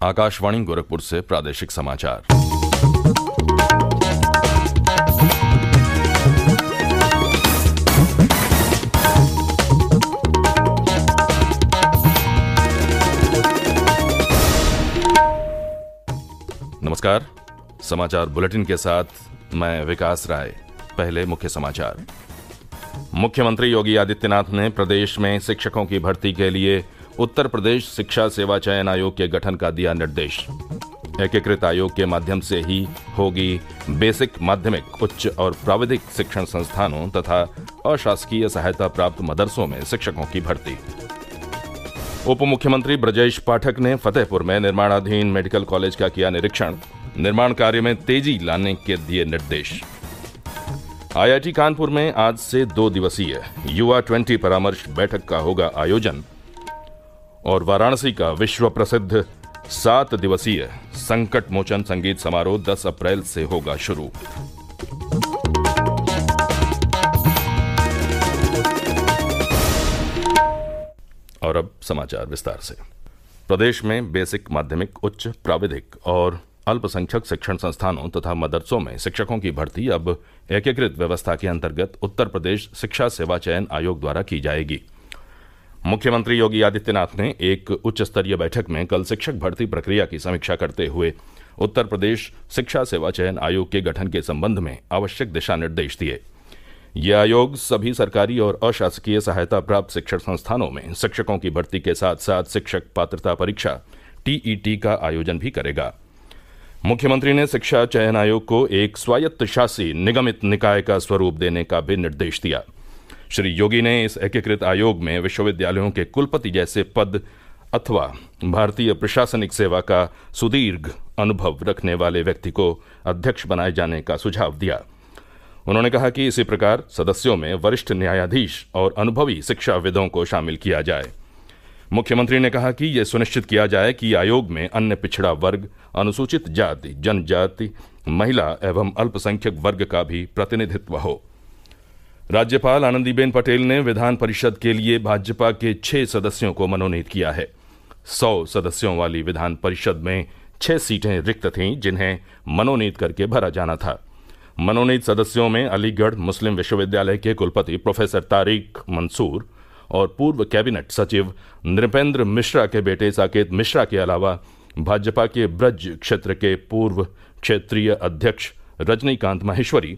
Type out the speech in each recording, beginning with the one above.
आकाशवाणी गोरखपुर से प्रादेशिक समाचार। नमस्कार, समाचार बुलेटिन के साथ मैं विकास राय। पहले मुख्य समाचार। मुख्यमंत्री योगी आदित्यनाथ ने प्रदेश में शिक्षकों की भर्ती के लिए उत्तर प्रदेश शिक्षा सेवा चयन आयोग के गठन का दिया निर्देश। एकीकृत आयोग के माध्यम से ही होगी बेसिक, माध्यमिक, उच्च और प्राविधिक शिक्षण संस्थानों तथा अशासकीय सहायता प्राप्त मदरसों में शिक्षकों की भर्ती। उप मुख्यमंत्री ब्रजेश पाठक ने फतेहपुर में निर्माणाधीन मेडिकल कॉलेज का किया निरीक्षण। निर्माण कार्य में तेजी लाने के दिए निर्देश। आईआईटी कानपुर में आज से 2 दिवसीय युवा 20 परामर्श बैठक का होगा आयोजन और वाराणसी का विश्व प्रसिद्ध 7 दिवसीय संकट मोचन संगीत समारोह 10 अप्रैल से होगा शुरू। और अब समाचार विस्तार से। प्रदेश में बेसिक, माध्यमिक, उच्च, प्राविधिक और अल्पसंख्यक शिक्षण संस्थानों तथा मदरसों में शिक्षकों की भर्ती अब एकीकृत व्यवस्था के अंतर्गत उत्तर प्रदेश शिक्षा सेवा चयन आयोग द्वारा की जाएगी। मुख्यमंत्री योगी आदित्यनाथ ने एक उच्च स्तरीय बैठक में कल शिक्षक भर्ती प्रक्रिया की समीक्षा करते हुए उत्तर प्रदेश शिक्षा सेवा चयन आयोग के गठन के संबंध में आवश्यक दिशा निर्देश दिए। ये आयोग सभी सरकारी और अशासकीय सहायता प्राप्त शिक्षण संस्थानों में शिक्षकों की भर्ती के साथ साथ शिक्षक पात्रता परीक्षा TET का आयोजन भी करेगा। मुख्यमंत्री ने शिक्षा चयन आयोग को एक स्वायत्तशासी निगमित निकाय का स्वरूप देने का भी निर्देश दिया। श्री योगी ने इस एकीकृत आयोग में विश्वविद्यालयों के कुलपति जैसे पद अथवा भारतीय प्रशासनिक सेवा का सुदीर्घ अनुभव रखने वाले व्यक्ति को अध्यक्ष बनाए जाने का सुझाव दिया। उन्होंने कहा कि इसी प्रकार सदस्यों में वरिष्ठ न्यायाधीश और अनुभवी शिक्षाविदों को शामिल किया जाए। मुख्यमंत्री ने कहा कि यह सुनिश्चित किया जाए कि आयोग में अन्य पिछड़ा वर्ग, अनुसूचित जाति, जनजाति, महिला एवं अल्पसंख्यक वर्ग का भी प्रतिनिधित्व हो। राज्यपाल आनंदीबेन पटेल ने विधान परिषद के लिए भाजपा के 6 सदस्यों को मनोनीत किया है। 100 सदस्यों वाली विधान परिषद में 6 सीटें रिक्त थीं, जिन्हें मनोनीत करके भरा जाना था। मनोनीत सदस्यों में अलीगढ़ मुस्लिम विश्वविद्यालय के कुलपति प्रोफेसर तारिक मंसूर और पूर्व कैबिनेट सचिव नृपेंद्र मिश्रा के बेटे साकेत मिश्रा के अलावा भाजपा के ब्रज क्षेत्र के पूर्व क्षेत्रीय अध्यक्ष रजनीकांत माहेश्वरी,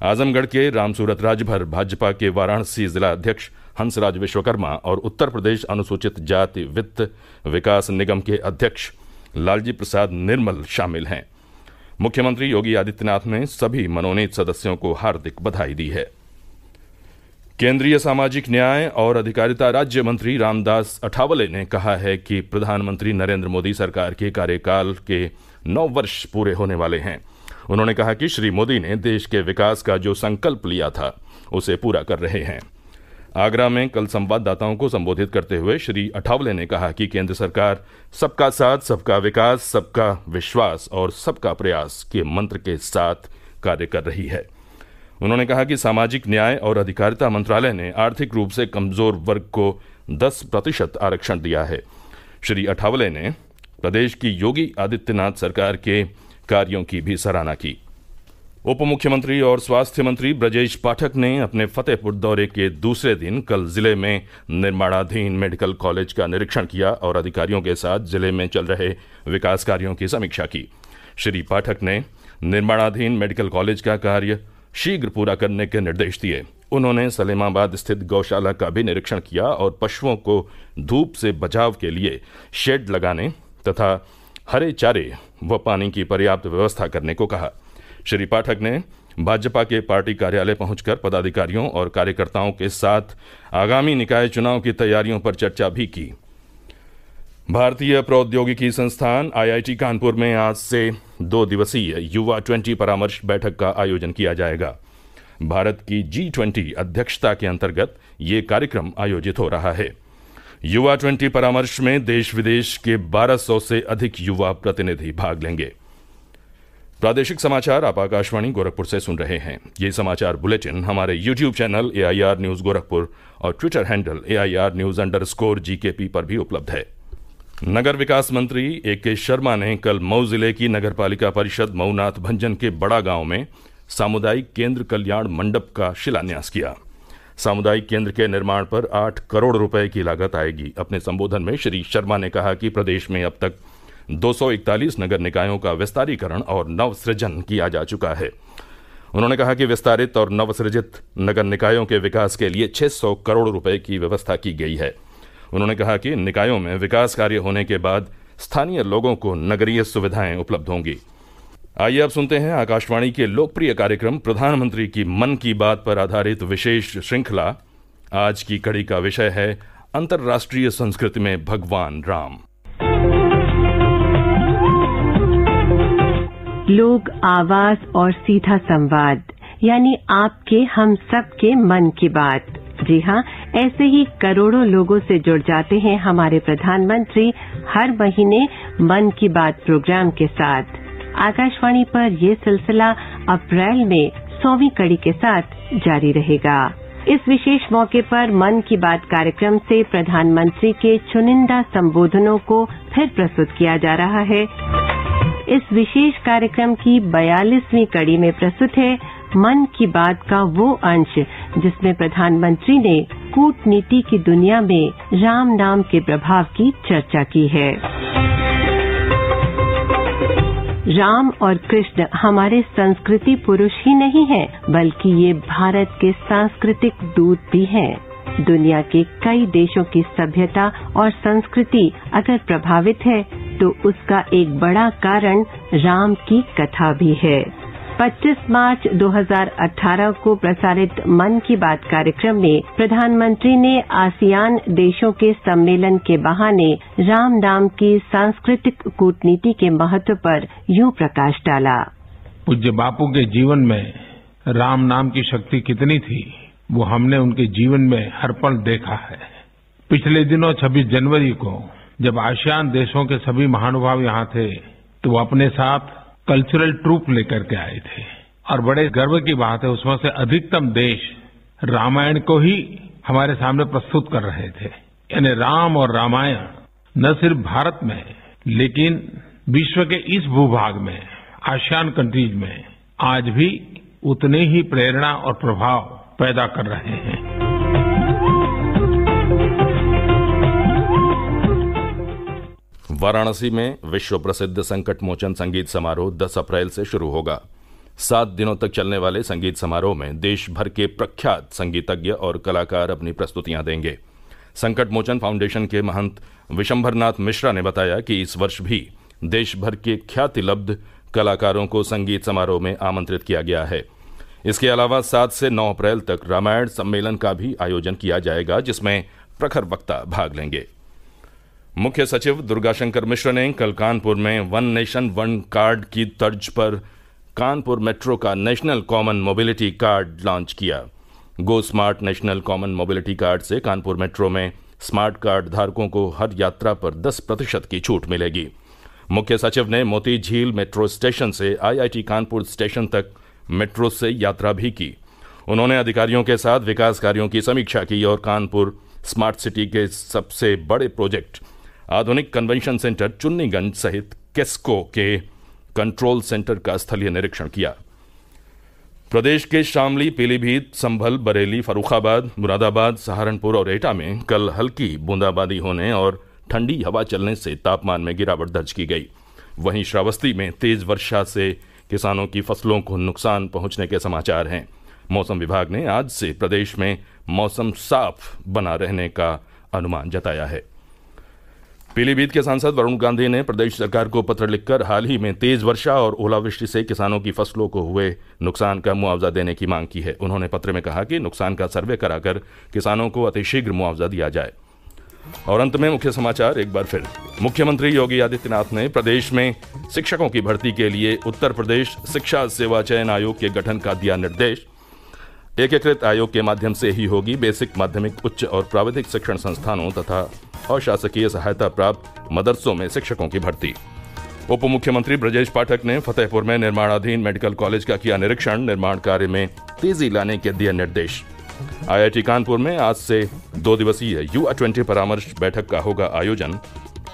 आजमगढ़ के रामसूरत राजभर भाजपा के वाराणसी जिला अध्यक्ष हंसराज विश्वकर्मा और उत्तर प्रदेश अनुसूचित जाति वित्त विकास निगम के अध्यक्ष लालजी प्रसाद निर्मल शामिल हैं। मुख्यमंत्री योगी आदित्यनाथ ने सभी मनोनीत सदस्यों को हार्दिक बधाई दी है। केंद्रीय सामाजिक न्याय और अधिकारिता राज्य मंत्री रामदास अठावले ने कहा है कि प्रधानमंत्री नरेंद्र मोदी सरकार के कार्यकाल के 9 वर्ष पूरे होने वाले हैं। उन्होंने कहा कि श्री मोदी ने देश के विकास का जो संकल्प लिया था उसे पूरा कर रहे हैं। आगरा में कल संवाददाताओं को संबोधित करते हुए श्री अठावले ने कहा कि केंद्र सरकार सबका साथ, सबका विकास, सबका विश्वास और सबका प्रयास के मंत्र के साथ कार्य कर रही है। उन्होंने कहा कि सामाजिक न्याय और अधिकारिता मंत्रालय ने आर्थिक रूप से कमजोर वर्ग को 10% आरक्षण दिया है। श्री अठावले ने प्रदेश की योगी आदित्यनाथ सरकार के कार्यों की भी सराहना की। उप मुख्यमंत्री और स्वास्थ्य मंत्री ब्रजेश पाठक ने अपने फतेहपुर दौरे के दूसरे दिन कल जिले में निर्माणाधीन मेडिकल कॉलेज का निरीक्षण किया और अधिकारियों के साथ जिले में चल रहे विकास कार्यों की समीक्षा की। श्री पाठक ने निर्माणाधीन मेडिकल कॉलेज का कार्य शीघ्र पूरा करने के निर्देश दिए। उन्होंने सलेमाबाद स्थित गौशाला का भी निरीक्षण किया और पशुओं को धूप से बचाव के लिए शेड लगाने तथा हरे चारे व पानी की पर्याप्त व्यवस्था करने को कहा। श्री पाठक ने भाजपा के पार्टी कार्यालय पहुंचकर पदाधिकारियों और कार्यकर्ताओं के साथ आगामी निकाय चुनाव की तैयारियों पर चर्चा भी की। भारतीय प्रौद्योगिकी संस्थान IIT कानपुर में आज से 2 दिवसीय युवा 20 परामर्श बैठक का आयोजन किया जाएगा। भारत की G20 अध्यक्षता के अंतर्गत ये कार्यक्रम आयोजित हो रहा है। युवा 20 परामर्श में देश विदेश के 1200 से अधिक युवा प्रतिनिधि भाग लेंगे। प्रादेशिक समाचार आप आकाशवाणी गोरखपुर से सुन रहे हैं। ये समाचार बुलेटिन हमारे YouTube channel AIR news Gorakhpur और ट्विटर हैंडल AIR न्यूज_GKP पर भी उपलब्ध है। नगर विकास मंत्री ए.के. शर्मा ने कल मऊ जिले की नगरपालिका परिषद मऊनाथ भंजन के बड़ा गांव में सामुदायिक केंद्र कल्याण मंडप का शिलान्यास किया। सामुदायिक केंद्र के निर्माण पर 8 करोड़ रुपए की लागत आएगी। अपने संबोधन में श्री शर्मा ने कहा कि प्रदेश में अब तक 241 नगर निकायों का विस्तारीकरण और नवसृजन किया जा चुका है। उन्होंने कहा कि विस्तारित और नवसृजित नगर निकायों के विकास के लिए 600 करोड़ रुपए की व्यवस्था की गई है। उन्होंने कहा कि निकायों में विकास कार्य होने के बाद स्थानीय लोगों को नगरीय सुविधाएं उपलब्ध होंगी। आइए अब सुनते हैं आकाशवाणी के लोकप्रिय कार्यक्रम प्रधानमंत्री की मन की बात पर आधारित विशेष श्रृंखला। आज की कड़ी का विषय है अंतर्राष्ट्रीय संस्कृति में भगवान राम। लोक आवाज और सीधा संवाद, यानी आपके हम सबके मन की बात। जी हाँ, ऐसे ही करोड़ों लोगों से जुड़ जाते हैं हमारे प्रधानमंत्री हर महीने मन की बात प्रोग्राम के साथ। आकाशवाणी पर ये सिलसिला अप्रैल में 100वीं कड़ी के साथ जारी रहेगा। इस विशेष मौके पर मन की बात कार्यक्रम से प्रधानमंत्री के चुनिंदा संबोधनों को फिर प्रस्तुत किया जा रहा है। इस विशेष कार्यक्रम की 42वीं कड़ी में प्रस्तुत है मन की बात का वो अंश जिसमें प्रधानमंत्री ने कूटनीति की दुनिया में राम नाम के प्रभाव की चर्चा की है। राम और कृष्ण हमारे संस्कृति पुरुष ही नहीं हैं, बल्कि ये भारत के सांस्कृतिक दूत भी हैं। दुनिया के कई देशों की सभ्यता और संस्कृति अगर प्रभावित है तो उसका एक बड़ा कारण राम की कथा भी है। 25 मार्च 2018 को प्रसारित मन की बात कार्यक्रम में प्रधानमंत्री ने आसियान देशों के सम्मेलन के बहाने राम नाम की सांस्कृतिक कूटनीति के महत्व पर यूं प्रकाश डाला। पूज्य बापू के जीवन में राम नाम की शक्ति कितनी थी, वो हमने उनके जीवन में हर पल देखा है। पिछले दिनों 26 जनवरी को जब आसियान देशों के सभी महानुभाव यहाँ थे तो वो अपने साथ कल्चरल ट्रूप लेकर के आए थे और बड़े गर्व की बात है उसमें से अधिकतम देश रामायण को ही हमारे सामने प्रस्तुत कर रहे थे। यानी राम और रामायण न सिर्फ भारत में लेकिन विश्व के इस भूभाग में आसियान कंट्रीज में आज भी उतने ही प्रेरणा और प्रभाव पैदा कर रहे हैं। वाराणसी में विश्व प्रसिद्ध संकट मोचन संगीत समारोह 10 अप्रैल से शुरू होगा। 7 दिनों तक चलने वाले संगीत समारोह में देश भर के प्रख्यात संगीतज्ञ और कलाकार अपनी प्रस्तुतियां देंगे। संकट मोचन फाउंडेशन के महंत विशंभरनाथ मिश्रा ने बताया कि इस वर्ष भी देश भर के ख्यातिलब्ध कलाकारों को संगीत समारोह में आमंत्रित किया गया है। इसके अलावा 7 से 9 अप्रैल तक रामायण सम्मेलन का भी आयोजन किया जाएगा, जिसमें प्रखर वक्ता भाग लेंगे। मुख्य सचिव दुर्गाशंकर मिश्र ने कल कानपुर में वन नेशन वन कार्ड की तर्ज पर कानपुर मेट्रो का national common mobility card launch किया। Go smart national common mobility card से कानपुर मेट्रो में स्मार्ट कार्ड धारकों को हर यात्रा पर 10% की छूट मिलेगी। मुख्य सचिव ने मोती झील मेट्रो स्टेशन से IIT कानपुर स्टेशन तक मेट्रो से यात्रा भी की। उन्होंने अधिकारियों के साथ विकास कार्यों की समीक्षा की और कानपुर स्मार्ट सिटी के सबसे बड़े प्रोजेक्ट आधुनिक कन्वेंशन सेंटर चुन्नीगंज सहित केस्को के कंट्रोल सेंटर का स्थलीय निरीक्षण किया। प्रदेश के शामली, पीलीभीत, संभल, बरेली, फर्रुखाबाद, मुरादाबाद, सहारनपुर और एटा में कल हल्की बूंदाबांदी होने और ठंडी हवा चलने से तापमान में गिरावट दर्ज की गई। वहीं श्रावस्ती में तेज वर्षा से किसानों की फसलों को नुकसान पहुंचने के समाचार हैं। मौसम विभाग ने आज से प्रदेश में मौसम साफ बना रहने का अनुमान जताया है। पीलीभीत के सांसद वरुण गांधी ने प्रदेश सरकार को पत्र लिखकर हाल ही में तेज वर्षा और ओलावृष्टि से किसानों की फसलों को हुए नुकसान का मुआवजा देने की मांग की है। उन्होंने पत्र में कहा कि नुकसान का सर्वे कराकर किसानों को अतिशीघ्र मुआवजा दिया जाए। और अंत में मुख्य समाचार एक बार फिर। मुख्यमंत्री योगी आदित्यनाथ ने प्रदेश में शिक्षकों की भर्ती के लिए उत्तर प्रदेश शिक्षा सेवा चयन आयोग के गठन का दिया निर्देश। एकीकृत आयोग के माध्यम से ही होगी बेसिक, माध्यमिक, उच्च और प्राविधिक शिक्षण संस्थानों तथा अशासकीय सहायता प्राप्त मदरसों में शिक्षकों की भर्ती। उप मुख्यमंत्री ब्रजेश पाठक ने फतेहपुर में निर्माणाधीन मेडिकल कॉलेज का किया निरीक्षण। निर्माण कार्य में तेजी लाने के दिए निर्देश। IIT कानपुर में आज से 2 दिवसीय U20 परामर्श बैठक का होगा आयोजन।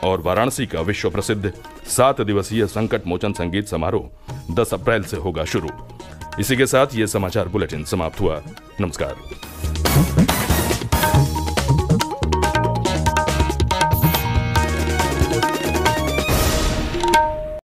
और वाराणसी का विश्व प्रसिद्ध 7 दिवसीय संकट मोचन संगीत समारोह 10 अप्रैल से होगा शुरू। इसी के साथ ये समाचार बुलेटिन समाप्त हुआ। नमस्कार।